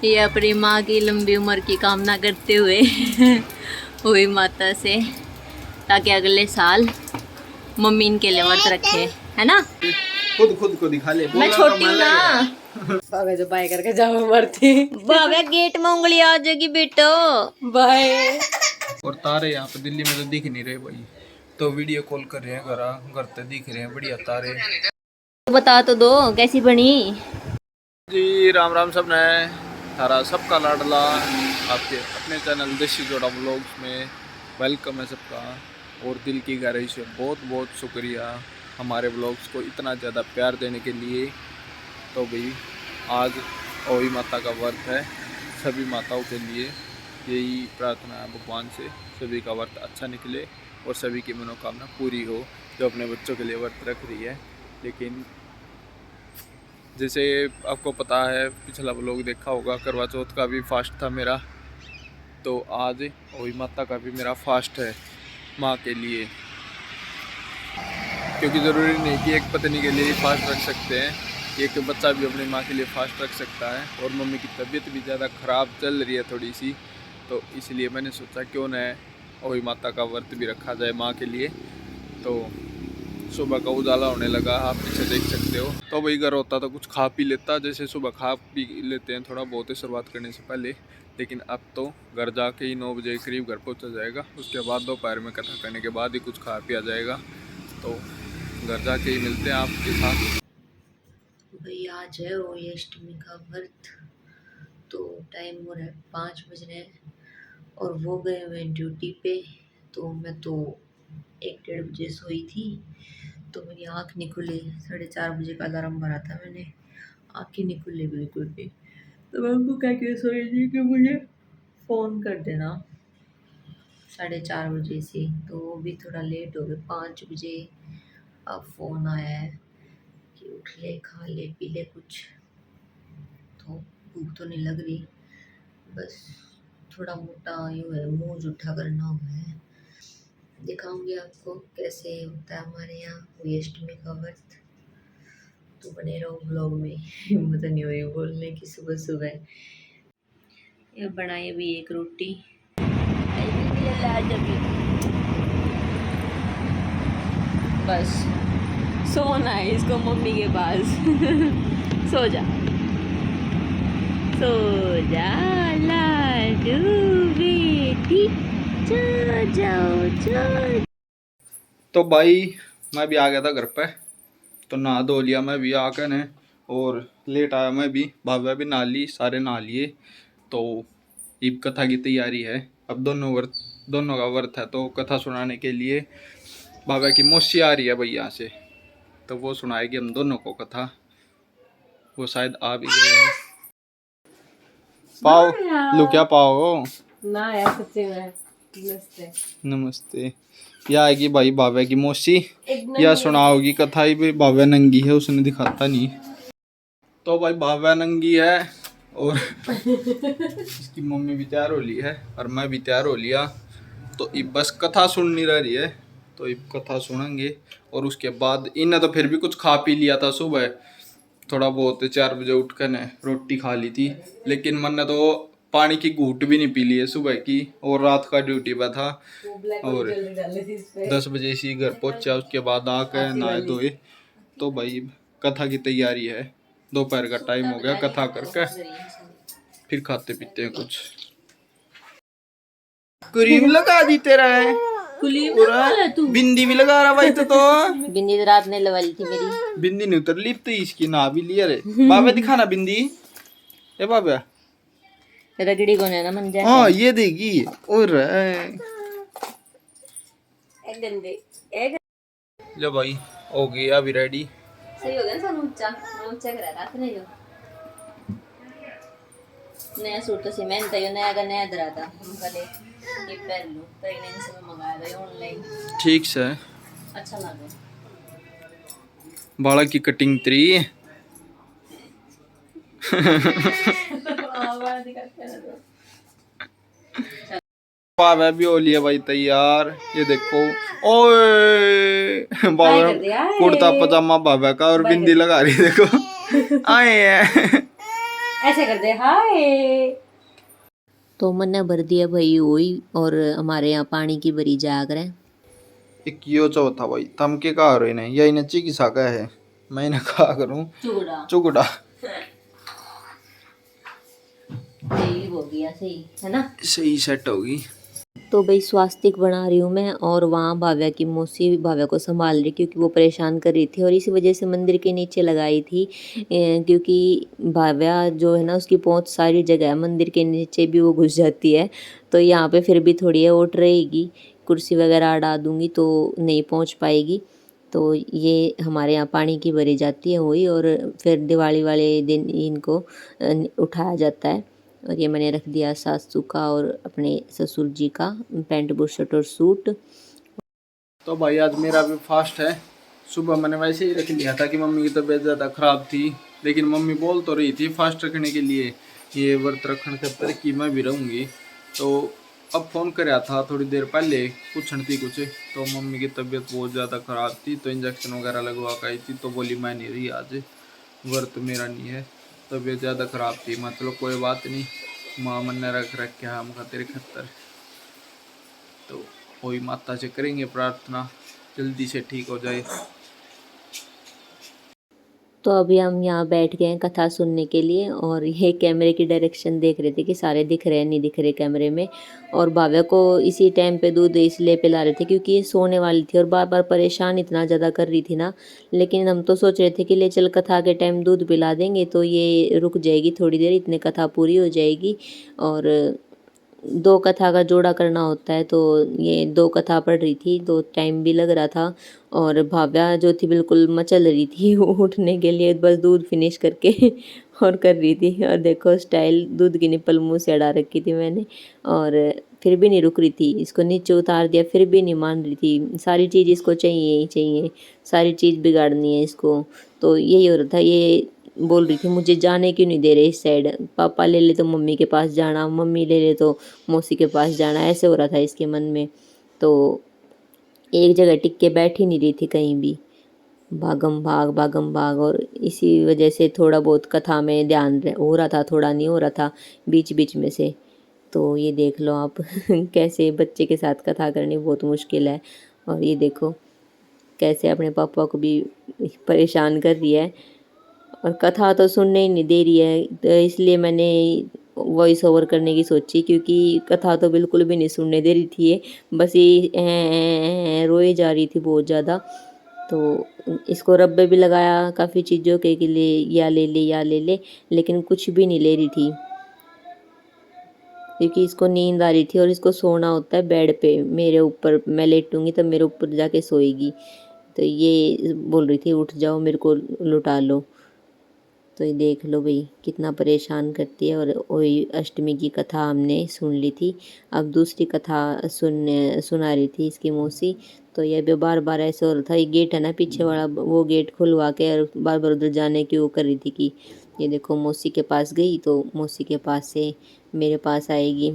ये अपनी माँ की लंबी उम्र की कामना करते हुए हुई माता से, ताकि अगले साल मम्मी इनके लिए व्रत रखे, है ना। खुद को दिखा ले, मैं छोटी हूँ ना। बाबा जो बाय करके जाओ मरती। बाबा गेट में उंगली आ जाएगी बेटो। बाय। और तारे यहाँ पे दिल्ली में तो दिख नहीं रहे भाई, तो वीडियो कॉल कर रहे हैं, घर तो दिख रहे हैं बढ़िया तारे। तो बता तो दो कैसी बनी। जी राम राम सब ने, तारा सबका लाडला आपके अपने चैनल देसी जोड़ा व्लॉग्स में वेलकम है सबका। और दिल की गहराई से बहुत बहुत शुक्रिया हमारे व्लॉग्स को इतना ज़्यादा प्यार देने के लिए। तो भाई आज ओवी माता का व्रत है, सभी माताओं के लिए यही प्रार्थना है भगवान से, सभी का व्रत अच्छा निकले और सभी की मनोकामना पूरी हो जो अपने बच्चों के लिए व्रत रख रही है। लेकिन जैसे आपको पता है, पिछला व्लॉग देखा होगा, करवा चौथ का भी फास्ट था मेरा, तो आज ओवी माता का भी मेरा फास्ट है माँ के लिए। क्योंकि ज़रूरी नहीं कि एक पत्नी के लिए ही फास्ट रख सकते हैं, एक बच्चा भी अपनी माँ के लिए फास्ट रख सकता है। और मम्मी की तबीयत भी ज़्यादा ख़राब चल रही है थोड़ी सी, तो इसलिए मैंने सोचा क्यों न ओवी माता का व्रत भी रखा जाए माँ के लिए। तो सुबह का उजाला होने लगा, आप पीछे देख सकते हो। तो वही घर होता तो कुछ खा पी लेता, जैसे सुबह खा पी लेते हैं थोड़ा बहुत ही शुरुआत करने से पहले। लेकिन अब तो घर जाके ही 9 बजे करीब घर पहुंचा जाएगा, उसके बाद दोपहर में कथा करने के बाद ही कुछ खा पिया जाएगा। तो घर जाके ही मिलते हैं आपके साथ। भाई आज है ओवी अष्टमी का व्रत, तो टाइम हो रहा है 5 बज रहे हैं और वो गए हुए ड्यूटी पे। तो मैं तो 1-1:30 बजे सोई थी, तो मेरी आँख नहीं खुली। 4:30 बजे का अलार्म भरा था मैंने, आँखें नहीं खुली बिल्कुल भी। तो मैं उनको कह के सोई थी कि मुझे फ़ोन कर देना 4:30 बजे से, तो वो भी थोड़ा लेट हो गए। 5 बजे अब फ़ोन आया है कि उठ ले, खा ले, पी ले कुछ। तो भूख तो नहीं लग रही, बस थोड़ा मोटा यूँ है, मुँह जूठा करना हुआ है। दिखाऊंगी आपको कैसे होता है हमारे यहाँ ओवी अष्टमी का व्रत, तो बने रहो ब्लॉग में। हिम्मत नहीं हो रही बोलने की सुबह सुबह। ये बनाई अभी एक रोटी, बस सोना है इसको मम्मी के पास। सो जा, सो जा लाडू बेटी, सो जाओ सो। तो भाई मैं भी आ गया था घर पे, तो नहा धो लिया मैं भी आकर ने, और लेट आया मैं भी, भाभा भी नहा ली, सारे नहा लिए। तो ईब कथा की तैयारी है, अब दोनों का व्रत है, तो कथा सुनाने के लिए भाभा की मौसी आ रही है भैया से, तो वो सुनाएगी हम दोनों को कथा। वो शायद आ भी गए हैं। पाओ लो, क्या पाओ ना यार सच्ची में। नमस्ते। नमस्ते। यह आएगी भाई भाभा की मौसी, यह सुनाओगी कथा। ही भी भाभा नंगी है, उसने दिखाता नहीं। तो भाई भाभा नंगी है और इसकी मम्मी भी तैयार हो ली है और मैं भी तैयार हो लिया। तो अब बस कथा सुननी रह रही है, तो अब कथा सुनेंगे। और उसके बाद इन्हें तो फिर भी कुछ खा पी लिया था सुबह, थोड़ा बहुत 4 बजे उठ कर ने रोटी खा ली थी। लेकिन मैंने तो पानी की घूंट भी नहीं पी ली है सुबह की, और रात का ड्यूटी पर था। और 10 बजे इसी घर पहुंचा, उसके बाद आकर नहाए धोए। तो भाई कथा की तैयारी है, दोपहर का टाइम हो गया, कथा करके फिर खाते पीते हैं कुछ। क्रीम लगा दी तेरा है, बिंदी भी लगा रहा भाई। तो बिंदी तो रात ने लगा ली थी मेरी। बिंदी नहीं उतर ली तो इसकी ना भी लिया रे। बाबा दिखाना बिंदी, ए बाबा रगड़ी को ना मन जाए। हाँ ये देगी। और लो भाई हो गई अभी रेडी। सही हो गया ना, सानू ऊंचा ऊंचा करा रात ने जो नया सूट तो सी मैंने तो नया का नया दरा था, हम कल ये पहन लो, प्रेगनेंसी में मंगाया था ऑनलाइन, ठीक से अच्छा लगा। बाला की कटिंग तरी बाबा भी हो लिया भाई तैयार। ये देखो ओए बाबा कुर्ता पजामा बाबा का, और बिंदी लगा रही देखो। आए हैं ऐसे कर दे हाय। तो मैंने भर दिया भाई वही, और हमारे यहाँ पानी की बड़ी जाग रहे हैं। एक यो चौथा भाई तम के कहा रहे ने यही नच्ची की साका है मैंने कहा करूं चुगड़ा सही हो गया, सही है ना, सही सेट होगी। तो भाई स्वास्तिक बना रही हूँ मैं, और वहाँ भाव्या की मौसी भाव्या को संभाल रही, क्योंकि वो परेशान कर रही थी, और इसी वजह से मंदिर के नीचे लगाई थी, क्योंकि भाव्या जो है ना उसकी पहुँच सारी जगह है, मंदिर के नीचे भी वो घुस जाती है, तो यहाँ पे फिर भी थोड़ी ओट रहेगी, कुर्सी वगैरह अड़ा दूँगी तो नहीं पहुँच पाएगी। तो ये हमारे यहाँ पानी की भरी जाती है वही, और फिर दिवाली वाले दिन इनको उठाया जाता है। और ये मैंने रख दिया सासू का और अपने ससुर जी का पैंट बुशर्ट और सूट। तो भाई आज मेरा भी फास्ट है। सुबह मैंने वैसे ही रख लिया था कि मम्मी की तबीयत ज़्यादा ख़राब थी, लेकिन मम्मी बोल तो रही थी फास्ट रखने के लिए, ये व्रत रखने के पर कि मैं भी रहूँगी। तो अब फ़ोन कराया था थोड़ी देर पहले, पूछन थी कुछ, तो मम्मी की तबीयत बहुत ज़्यादा ख़राब थी, तो इंजेक्शन वगैरह लगवा कर आई थी, तो बोली मैं नहीं रही आज, व्रत मेरा नहीं है, तबीयत ज़्यादा ख़राब थी। मतलब कोई बात नहीं, माँ मन ने रख रखे हम खातिर खतर, तो वही माता से करेंगे प्रार्थना जल्दी से ठीक हो जाए। तो अभी हम यहाँ बैठ गए हैं कथा सुनने के लिए, और ये कैमरे की डायरेक्शन देख रहे थे कि सारे दिख रहे हैं नहीं दिख रहे कैमरे में। और भाव्या को इसी टाइम पे दूध इसलिए पिला रहे थे क्योंकि ये सोने वाली थी और बार बार परेशान इतना ज़्यादा कर रही थी ना, लेकिन हम तो सोच रहे थे कि ले चल कथा के टाइम दूध पिला देंगे तो ये रुक जाएगी थोड़ी देर, इतने कथा पूरी हो जाएगी। और 2 कथा का जोड़ा करना होता है, तो ये 2 कथा पढ़ रही थी, तो टाइम भी लग रहा था। और भाव्या जो थी बिल्कुल मचल रही थी वो उठने के लिए, बस दूध फिनिश करके और कर रही थी। और देखो स्टाइल, दूध की निप्पल मुँह से अड़ा रखी थी मैंने, और फिर भी नहीं रुक रही थी, इसको नीचे उतार दिया फिर भी नहीं मान रही थी, सारी चीज़ इसको चाहिए ही चाहिए, सारी चीज़ बिगाड़नी है इसको। तो यही हो रहा था, ये बोल रही थी मुझे जाने क्यों नहीं दे रहे इस साइड, पापा ले ले तो मम्मी के पास जाना, मम्मी ले ले तो मौसी के पास जाना, ऐसे हो रहा था इसके मन में। तो एक जगह टिक के बैठ ही नहीं रही थी कहीं भी, भागम भाग, और इसी वजह से थोड़ा बहुत कथा में ध्यान हो रहा था, थोड़ा नहीं हो रहा था बीच बीच में से। तो ये देख लो आप कैसे बच्चे के साथ कथा करनी बहुत मुश्किल है। और ये देखो कैसे अपने पापा को भी परेशान कर रही है, और कथा तो सुनने ही नहीं दे रही है, तो इसलिए मैंने वॉइस ओवर करने की सोची, क्योंकि कथा तो बिल्कुल भी नहीं सुनने दे रही थी ये, बस ये रोए जा रही थी बहुत ज़्यादा। तो इसको रब्बे भी लगाया काफ़ी चीज़ों के लिए, या ले ले या ले ले, लेकिन कुछ भी नहीं ले रही थी, क्योंकि इसको नींद आ रही थी, और इसको सोना होता है बेड पे मेरे ऊपर, मैं लेटूंगी तो मेरे ऊपर जाके सोएगी। तो ये बोल रही थी उठ जाओ मेरे को लुटा लो। तो ये देख लो भाई कितना परेशान करती है। और वही अष्टमी की कथा हमने सुन ली थी, अब दूसरी कथा सुना रही थी इसकी मौसी। तो ये भी बार बार ऐसे हो रहा था, ये गेट है ना पीछे वाला, वो गेट खुलवा के और बार बार उधर जाने की वो कर रही थी कि ये देखो मौसी के पास गई तो मौसी के पास से मेरे पास आएगी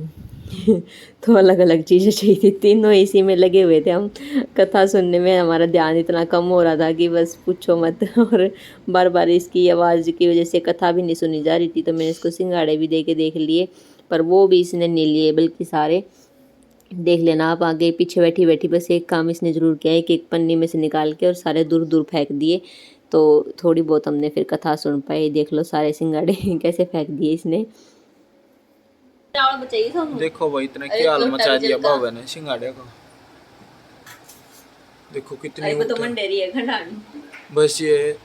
तो अलग अलग चीज़ें चाहिए थी, तीनों इसी में लगे हुए थे हम, कथा सुनने में हमारा ध्यान इतना कम हो रहा था कि बस पूछो मत। और बार बार इसकी आवाज़ की वजह से कथा भी नहीं सुनी जा रही थी, तो मैंने इसको सिंगाड़े भी दे लिए, पर वो भी इसने नहीं लिए, बल्कि सारे देख लेना आप, आगे पीछे बैठी बैठी बस एक काम इसने ज़रूर किया है कि एक पन्नी में से निकाल के और सारे दूर दूर फेंक दिए, तो थोड़ी बहुत हमने फिर कथा सुन पाई। देख लो सारे सिंगाड़े कैसे फेंक दिए इसने। देखो भाई इतना क्या हाल मचा दिया बाबा ने सिंगाड़े को, देखो कितनी है बस ये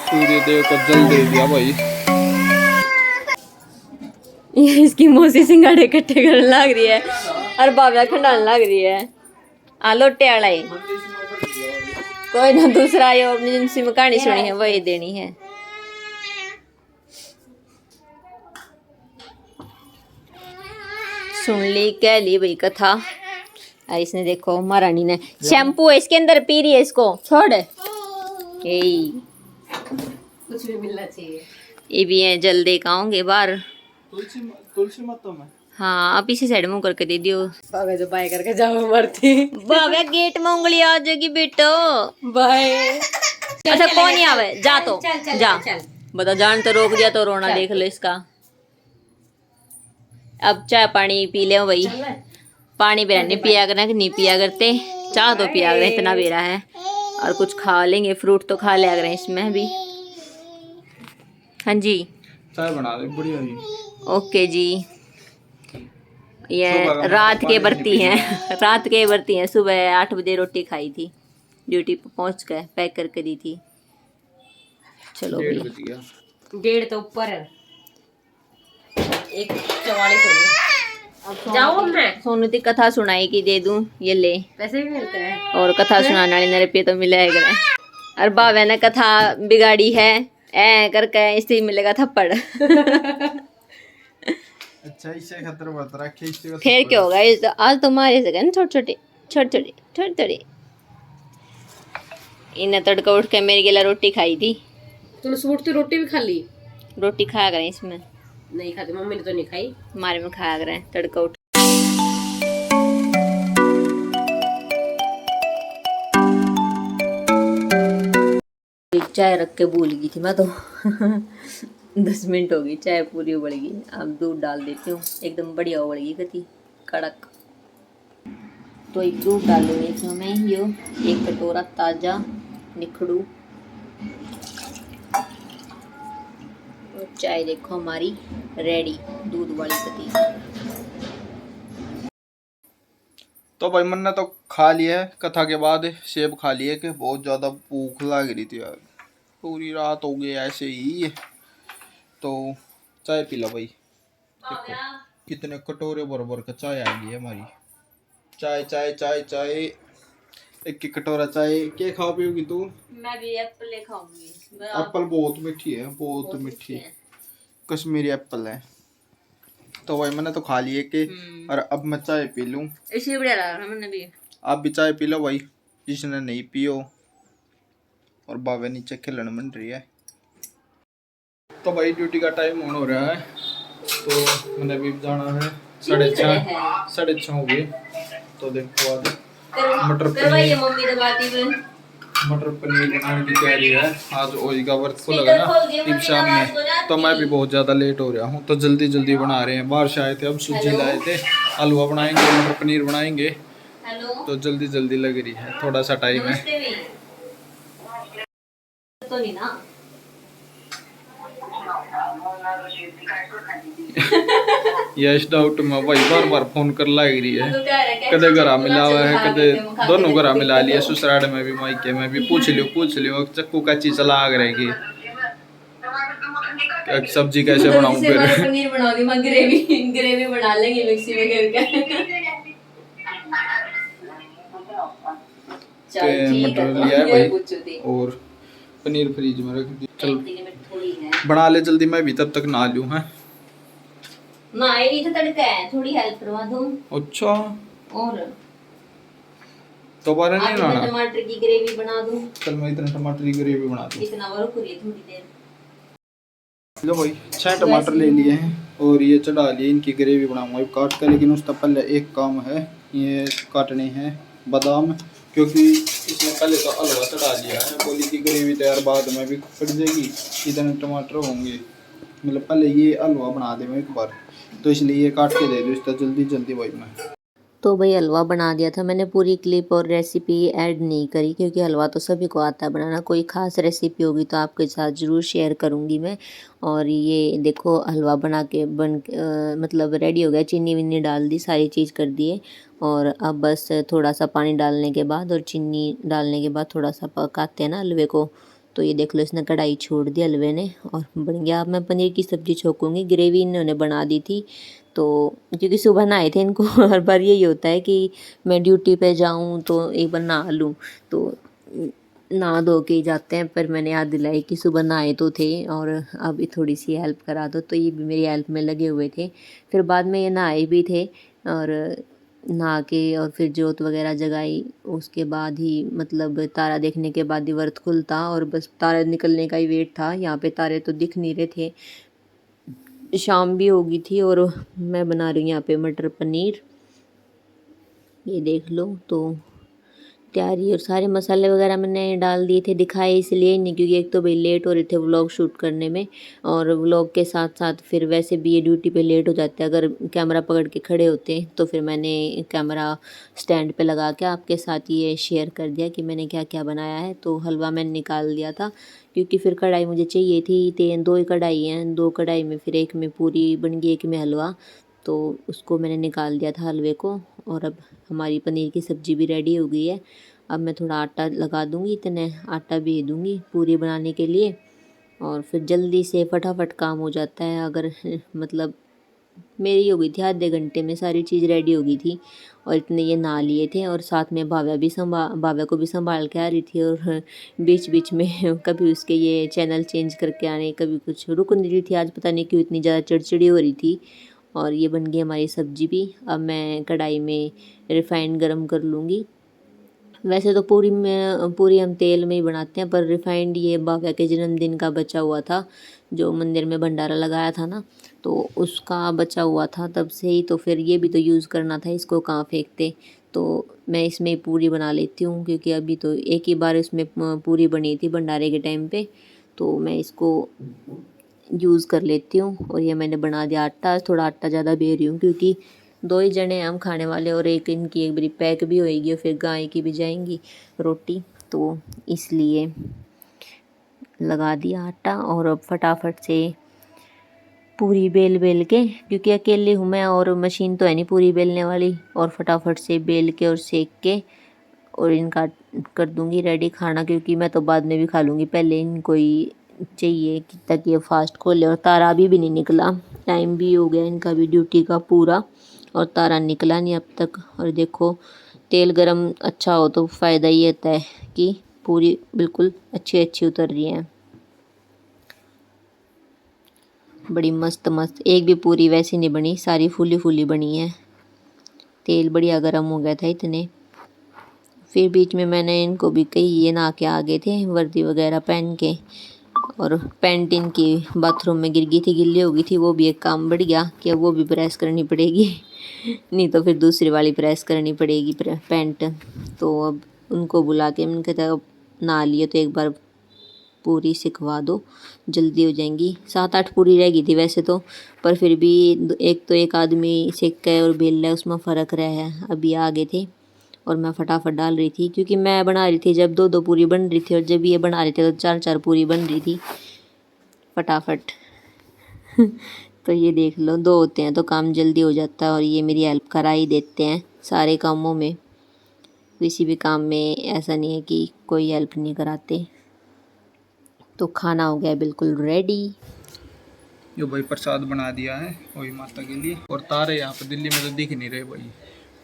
सूर्यदेव को जल दे दिया भाई। इसकी मौसी सिंगाड़े इकट्ठे करने लग रही है और बाबा खंडाने लग रही है। लोटे वाला ही कोई ना, दूसरा ये जिनसी में कहानी सुनी है वही देनी है। सुन ली कह ली भाई कथा। इसने देखो महारानी ने शैम्पू है इसके अंदर, पी रही है इसको, छोड़ यही कुछ भी मिलना चाहिए। ये भी है जल्दी खाओगे बाहर। तुलसी माता में हाँ आप इसी साइड मुंह करके दे दियो। बाबा जो बाय करके जाओ मरती। बाबा गेट में उंगली आ जाएगी बेटो। बाय। अच्छा कौन नहीं आवे जा तो जा बता जान तो रोक दिया तो रोना देख लो इसका। अब चाय पानी पी ले भाई। पानी बेरा नहीं पिया करना कि नहीं पिया करते चाह तो पिया करें इतना बेरा है। और कुछ खा लेंगे फ्रूट तो खा लिया करें इसमें भी। हाँ जी चाय बना दे बढ़िया जी। ओके जी। ये सुबह का रात के पानी बरती नहीं हैं रात के बरती हैं। सुबह 8 बजे रोटी खाई थी ड्यूटी पे पहुंच गए पैक करके दी थी। चलो 1:30 भाई बज गया। 1:30 तो ऊपर है। 1:44 हो गई। जाओ मैं सोनू की कथा सुनाई कि दे दूं ये ले पैसे भी मिलते हैं। और कथा सुनाने वाले नरे पे तो मिला है। और बाबे ने कथा बिगाड़ी है ऐ करके इससे मिलेगा थप्पड़। अच्छा इससे खतर बरत रखे इससे फिर क्या होगा आज तो मारे से गए छोटे छोटे इन्हें तड़का उठ के मेरी गिला रोटी खाई थी। तूने सूट की रोटी भी खा ली? रोटी खाया करें इसमें नहीं खाती मम्मी ने तो नहीं खाई। हमारे में खाया करें तड़का उठ। चाय रख के भूल गई थी मैं तो। 10 मिनट हो गई चाय पूरी उबल गई। अब दूध डाल देती हूँ एकदम बढ़िया उबल गई कती कड़क। तो एक दूध डालूंगी इसमें मैं यो 1 कटोरा ताज़ा निखड़ू। और चाय देखो हमारी रेडी दूध वाली कती। तो भाई मैंने तो खा लिया है कथा के बाद सेब खा लिए कि बहुत ज़्यादा भूख लग रही थी यार। पूरी रात हो गई ऐसे ही। तो चाय पी लो भाई। देखो कितने कटोरे बराबर का चाय आ गई है हमारी। चाय चाय चाय चाय 1 कटोरा चाय। क्या खा पियोगी तू? मैं भी एप्पल खाऊंगी। एप्पल बहुत मीठी है बहुत मीठी कश्मीरी एप्पल है। तो भाई मैंने तो खा लिए कि और अब मैं चाय पी लूँ। इसी बढ़िया लगा मैंने भी। आप भी चाय पी लो भाई जिसने नहीं पियो। और बाबे नीचे खिलन बन रही है। तो भाई ड्यूटी का टाइम ऑन हो रहा है तो मैंने भी जाना है 6:30 हो गए। तो देखो आज मटर पनीर बनाने की तैयारी है। आज ओई का वर्क को लगा ना इन शाम में। तो मैं भी बहुत ज़्यादा लेट हो रहा हूँ तो जल्दी जल्दी बना रहे हैं। बाहर से आए थे अब सूजी लाए थे हलवा बनाएंगे मटर पनीर बनाएंगे। तो जल्दी जल्दी लग रही है थोड़ा सा टाइम है। तो नहीं ना यश डाउट में भाई बार बार फोन कर लग रही है। कदे घरा मिला हुआ है कदे दोनों घरा मिला लिया। ससुराल में भी मायके में भी पूछ लियो चक्कू कच्ची चला रहेगी सब्जी कैसे बनाऊं फिर। पनीर बना दी मैं ग्रेवी बना लेंगे मिक्सी में करके। मटर लिया है भाई और पनीर फ्रीज में रख दी। चल बना ले जल्दी मैं भी तब तक नहा लूं है ना ये तो तड़का है थोड़ी हेल्प करवा दूं। अच्छा और दोबारा नहीं नहाना। टमाटर की ग्रेवी बना दूं। चल मैं इतना टमाटर की ग्रेवी बना दूं। इतना वो करिए थोड़ी देर। लो भाई 6 टमाटर ले लिए हैं और ये चढ़ा लिए इनकी ग्रेवी बनाऊंगा काट कर। लेकिन उसका पहले एक काम है ये काटने हैं बादाम क्योंकि इसने पहले तो हलवा चढ़ा लिया है। बोली की ग्रेवी तैयार बाद में भी कट जाएगी। इतने टमाटर होंगे मतलब पहले ये हलवा बना दे मैं एक बार तो इसलिए ये काट के दे दो इसका जल्दी जल्दी भाई मैं। तो भाई हलवा बना दिया था मैंने। पूरी क्लिप और रेसिपी ऐड नहीं करी क्योंकि हलवा तो सभी को आता है बनाना। कोई ख़ास रेसिपी होगी तो आपके साथ ज़रूर शेयर करूँगी मैं। और ये देखो हलवा बना के मतलब रेडी हो गया। चीनी विनी डाल दी सारी चीज़ कर दिए। और अब बस थोड़ा सा पानी डालने के बाद और चीनी डालने के बाद थोड़ा सा पकाते हैं ना हलवे को। तो ये देख लो इसने कढ़ाई छोड़ दी हलवे ने और बन गया। अब मैं पनीर की सब्ज़ी छोकूँगी। ग्रेवी इन्होंने बना दी थी तो क्योंकि सुबह नहाए थे इनको हर बार यही होता है कि मैं ड्यूटी पे जाऊं तो एक बार नहा लूं तो नहा धो के ही जाते हैं। पर मैंने याद दिलाई कि सुबह नहाए तो थे और अब थोड़ी सी हेल्प करा दो तो ये भी मेरी हेल्प में लगे हुए थे। फिर बाद में ये नहाए भी थे और नहा के और फिर जोत वगैरह जगाई। उसके बाद ही मतलब तारा देखने के बाद ही व्रत खुलता और बस तारे निकलने का ही वेट था। यहाँ पे तारे तो दिख नहीं रहे थे शाम भी हो गई थी और मैं बना रही हूँ यहाँ पे मटर पनीर। ये देख लो तो तैयारी, और सारे मसाले वगैरह मैंने डाल दिए थे, दिखाए इसलिए नहीं क्योंकि एक तो भाई लेट हो रहे थे व्लॉग शूट करने में, और व्लॉग के साथ साथ फिर वैसे भी ये ड्यूटी पे लेट हो जाते हैं अगर कैमरा पकड़ के खड़े होते हैं। तो फिर मैंने कैमरा स्टैंड पे लगा के आपके साथ ये शेयर कर दिया कि मैंने क्या क्या बनाया है। तो हलवा मैंने निकाल दिया था क्योंकि फिर कढ़ाई मुझे चाहिए थी, 2 ही कढ़ाई हैं, 2 कढ़ाई में फिर एक में पूरी बन गई, एक में हलवा, तो उसको मैंने निकाल दिया था हलवे को। और अब हमारी पनीर की सब्ज़ी भी रेडी हो गई है। अब मैं थोड़ा आटा लगा दूँगी, इतने आटा भेज दूँगी पूरी बनाने के लिए, और फिर जल्दी से फटाफट काम हो जाता है। अगर मतलब मेरी हो गई थी आधे घंटे में सारी चीज़ रेडी हो गई थी, और इतने ये नहा लिए थे, और साथ में भाव्या को भी संभाल के आ रही थी, और बीच बीच में कभी उसके ये चैनल चेंज करके आने, कभी कुछ रुक नहीं रही थी। आज पता नहीं क्यों इतनी ज़्यादा चिड़चिड़ी हो रही थी। और ये बन गई हमारी सब्ज़ी भी। अब मैं कढ़ाई में रिफ़ाइंड गरम कर लूँगी। वैसे तो पूरी हम तेल में ही बनाते हैं, पर रिफ़ाइंड ये बाबा के जन्मदिन का बचा हुआ था, जो मंदिर में भंडारा लगाया था ना, तो उसका बचा हुआ था तब से ही। तो फिर ये भी तो यूज़ करना था, इसको कहाँ फेंकते। तो मैं इसमें ही पूरी बना लेती हूँ क्योंकि अभी तो एक ही बार इसमें पूरी बनी थी भंडारे के टाइम पे, तो मैं इसको यूज़ कर लेती हूँ। और ये मैंने बना दिया आटा, थोड़ा आटा ज़्यादा दे रही हूँ क्योंकि 2 ही जने हैं हम खाने वाले, और एक इनकी एक बारी पैक भी होएगी और फिर गाय की भी जाएंगी रोटी, तो इसलिए लगा दिया आटा। और अब फटाफट से पूरी बेल बेल के, क्योंकि अकेले हूँ मैं और मशीन तो है नहीं पूरी बेलने वाली, और फटाफट से बेल के और सेक के और इनका कर दूँगी रेडी खाना, क्योंकि मैं तो बाद में भी खा लूँगी, पहले इनको ही चाहिए कि ताकि ये फास्ट खोले। और तारा अभी भी नहीं निकला, टाइम भी हो गया इनका भी ड्यूटी का पूरा, और तारा निकला नहीं अब तक। और देखो तेल गरम अच्छा हो तो फ़ायदा ये होता है कि पूरी बिल्कुल अच्छी अच्छी उतर रही है, बड़ी मस्त मस्त। एक भी पूरी वैसी नहीं बनी, सारी फूली फूली बनी है, तेल बढ़िया गरम हो गया था इतने। फिर बीच में मैंने इनको भी कही ये नहा के आ गए थे वर्दी वगैरह पहन के, और पैंट इनकी बाथरूम में गिर गई थी, गिल्ली हो गई थी, वो भी एक काम बढ़ गया कि अब वो भी प्रेस करनी पड़ेगी नहीं तो फिर दूसरी वाली प्रेस करनी पड़ेगी पैंट। तो अब उनको बुला के मैंने कहता अब नहा लिए तो एक बार पूरी सिखवा दो, जल्दी हो जाएंगी। 7-8 पूरी रह गई थी वैसे तो, पर फिर भी एक तो एक आदमी सेक के और बेल रहा है उसमें फ़र्क रहा है। अभी आ गए थे और मैं फटाफट डाल रही थी क्योंकि मैं बना रही थी जब 2-2 पूरी बन रही थी, और जब ये बना रहे थे तो 4-4 पूरी बन रही थी फटाफट तो ये देख लो 2 होते हैं तो काम जल्दी हो जाता है, और ये मेरी हेल्प करा ही देते हैं सारे कामों में। किसी भी काम में ऐसा नहीं है कि कोई हेल्प नहीं कराते। तो खाना हो गया बिल्कुल रेडी। यो भाई प्रसाद बना दिया है वही माता के लिए, और तारे यहाँ पे दिल्ली में तो दिख नहीं रहे भाई,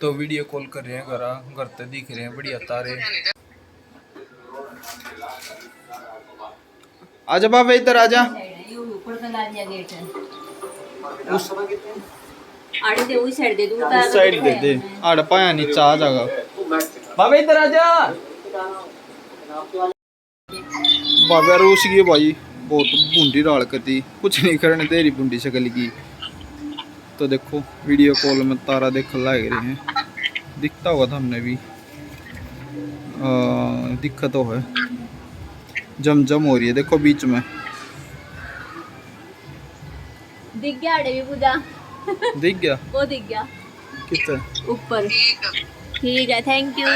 तो वीडियो कॉल कर रहे हैं घर तो दिख रहे हैं बढ़िया तारे। आजा बाबा इधर आजा, उस साइड दे दे, आड़ पाया नीचा आ जाएगा। बाबा इधर आजा, बाबा रूस गई भाई, बहुत बूंदी डाल कर दी, कुछ नहीं करने तेरी बूंदी शक्ल की। तो देखो वीडियो कॉल में तारा देख लग रहे हैं, दिखता होगा था हमने भी, दिक्कत तो है, जम हो रही है देखो बीच में। दिख गया भी पूजा दिख गया, वो दिख गया कितना ऊपर। ठीक है थैंक यू।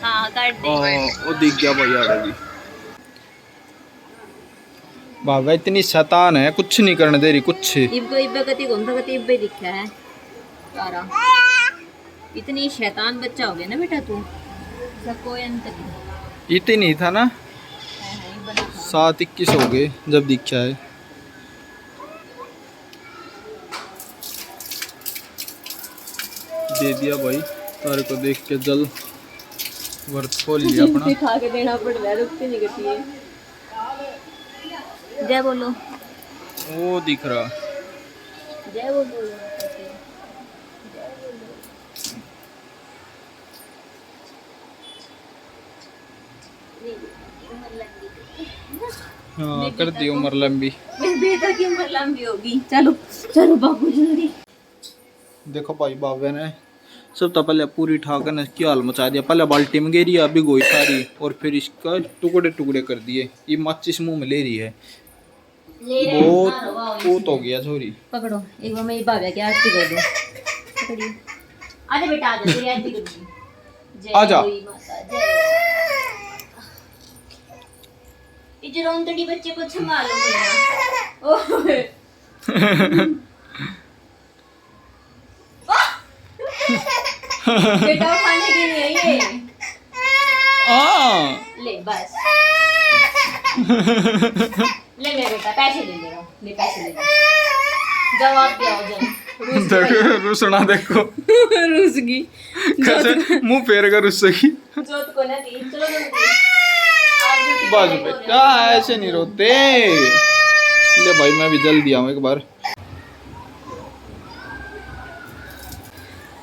हाँ कर दे। वो दिख गया भाई आड़े भी। बाबा इतनी शैतान है, कुछ नहीं करने दे रही कुछ। इब्बे कति घूमता कति इब्बे दिखा है तारा। इतनी शैतान बच्चा हो गया ना बेटा तू, कोई अंत नहीं। इतनी नहीं था ना, 7-21 हो गए जब दिखा है। दे दिया भाई तारे को देख के जल वर्त खोल लिया अपना। खा के देना पड़ रहा है, रुकती नहीं करती है। जय बोलो। वो दिख रहा, जय बोलो। हाँ कर दी उम्र लंबी। बेटा की उम्र लंबी होगी। चलो चलो बाबू जल्दी। देखो भाई बाबे ने सब तो पहले पूरी ठाकर ने क्या हाल मचा दिया। पहले बाल्टी में गिरी, अभी गोई सारी, और फिर इसका टुकड़े टुकड़े कर दिए। ये माचिस मुंह में ले रही है, बहुत हो गया छोरी। पकड़ो एक बार मेरी बाबा की आरती कर दो। पकड़िए, आजा बेटा आजा, तेरी आरती करूंगी। जय आजा। गौरी माता जय। इस रोंदड़ी बच्चे को संभालो भैया। ओए बेटा खाने के लिए ये ले बस। ले मेरे बेटा पैसे ले ले, ले पैसे ले ले। जवाब दे आओ जल्दी। रुसना देखो, रूस गई कैसे मुंह फेर कर रुसेगी। जोत को ना दी। चलो जल्दी। बस बेटा ऐसे नहीं रोते। ले भाई मैं भी जल्दी आऊँ एक बार।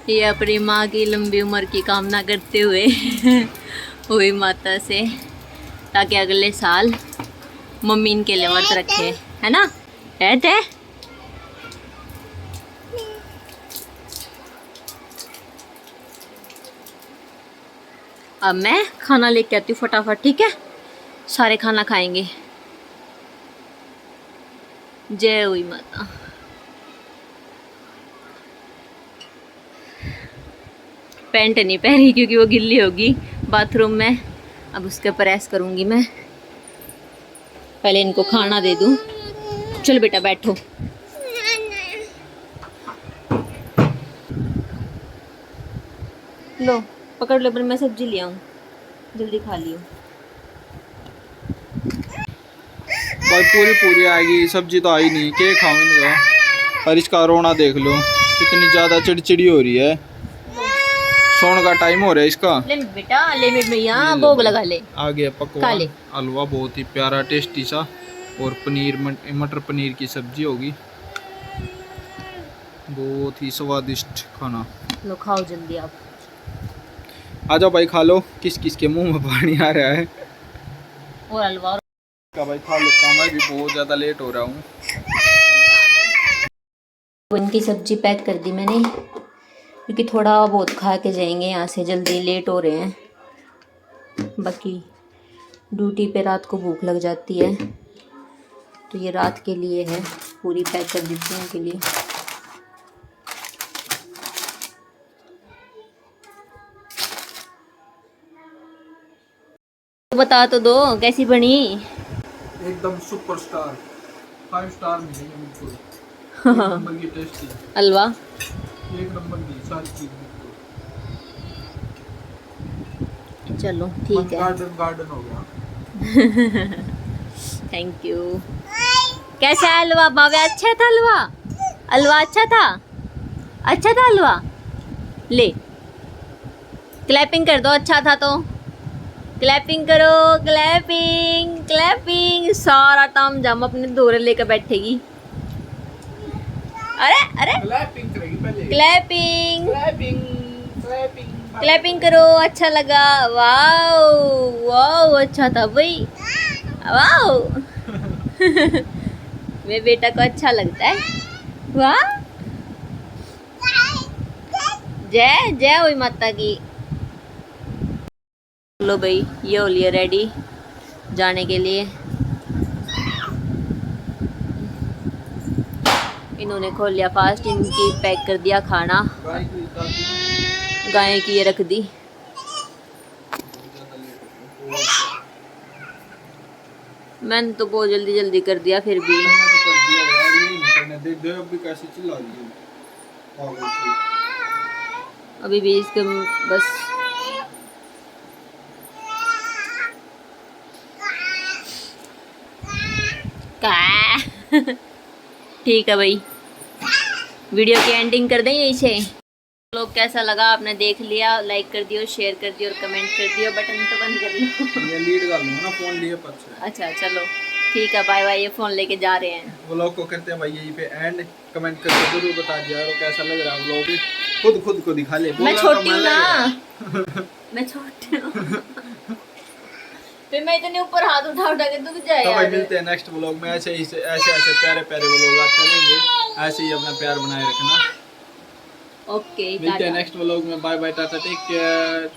ये अपनी माँ की लंबी उम्र की कामना करते हुए हुई माता से, ताकि अगले साल मम्मी इनके लिए व्रत रखे, है ना? ऐसे अब मैं खाना लेके आती हूँ फटाफट, ठीक है? सारे खाना खाएंगे। जय हुई माता। पैंट नहीं पहनी क्योंकि वो गिल्ली होगी बाथरूम में। अब उसके प्रेस करूंगी मैं। पहले इनको खाना दे दूं। चलो बेटा बैठो। लो पकड़ लो, पर मैं सब्जी ले आऊं, जल्दी खा लियो। भाई पूरी पूरी आएगी, सब्जी तो आई नहीं, क्या खाऊं इनका। और इसका रोना देख लो, कितनी ज्यादा चिड़चिड़ी हो रही है। सोने का टाइम हो रहा है इसका। ले बेटा, ले मेरे भैया, भोग लगा ले। आ गया पकवान, हलवा बहुत ही प्यारा टेस्टी सा, और पनीर मटर पनीर की सब्जी होगी, बहुत ही स्वादिष्ट खाना। लो खाओ जल्दी आप। आ जाओ भाई खा लो। किस किस के मुंह में पानी आ रहा है। और हलवा का भाई खा लेता हूँ, मैं भी बहुत ज़्यादा लेट हो रहा हूँ। उनकी सब्जी पैक कर दी मैंने, क्योंकि थोड़ा बहुत खा के जाएंगे यहाँ से, जल्दी लेट हो रहे हैं। बाकी ड्यूटी पे रात को भूख लग जाती है, तो ये रात के लिए है, पूरी पैक कर देती हूँ उनके लिए। तो बता तो दो कैसी बनी। एकदम सुपरस्टार, 5 स्टार मिलेंगे बिल्कुल। एक नंबर की टेस्टी हलवा, एक नंबर की सारी चीज बिल्कुल। चलो ठीक है। गार्डन गार्डन हो गया। Thank you. कैसा है हलवा बाबा? अच्छा था हलवा? हलवा अच्छा था? अच्छा था हलवा? ले क्लैपिंग कर दो, अच्छा था तो क्लैपिंग करो। Clapping clapping. सारा ताम जाम अपने दोरे लेकर बैठेगी। अरे अरे क्लैपिंग करेगी पहले। क्लैपिंग क्लैपिंग क्लैपिंग क्लैपिंग करो। अच्छा लगा? वाओ वाओ, अच्छा था भाई, वाओ। मेरे बेटा को अच्छा लगता है। वाह, जय जय हुई माता की। लो भाई, ये हो लिया रेडी जाने के लिए। इन्होंने खोल लिया फास्ट, इनकी पैक कर दिया खाना। गाय की ये रख दी। मैंने तो बहुत जल्दी जल्दी कर दिया, फिर भी अभी भी इसके बस ठीक है भाई, वीडियो की एंडिंग कर दें यहीं से। लोग कैसा लगा आपने देख लिया, लाइक कर दियो, शेयर कर दियो और कमेंट कर दियो। बटन तो बंद कर लो। ये लीड कर लूंगा ना, फोन लिए पीछे। अच्छा चलो ठीक है, बाय बाय। ये फोन लेके जा रहे हैं। व्लॉग को करते हैं भाई यहीं पे एंड। कमेंट करके जरूर बता दिया यार कैसा लग रहा है व्लॉग। खुद को दिखा ले। मैं छोटी हूँ ना, मैं छोटी हूँ। फिर मैं इतने ऊपर हाथ उठा उठा के दुख जाए तो भाई यार। मिलते हैं नेक्स्ट व्लॉग में। ऐसे प्यारे प्यारे व्लॉग आते रहेंगे। ऐसे ही अपना प्यार बनाए रखना। ओके मिलते हैं नेक्स्ट व्लॉग में। Bye bye, tata, take care.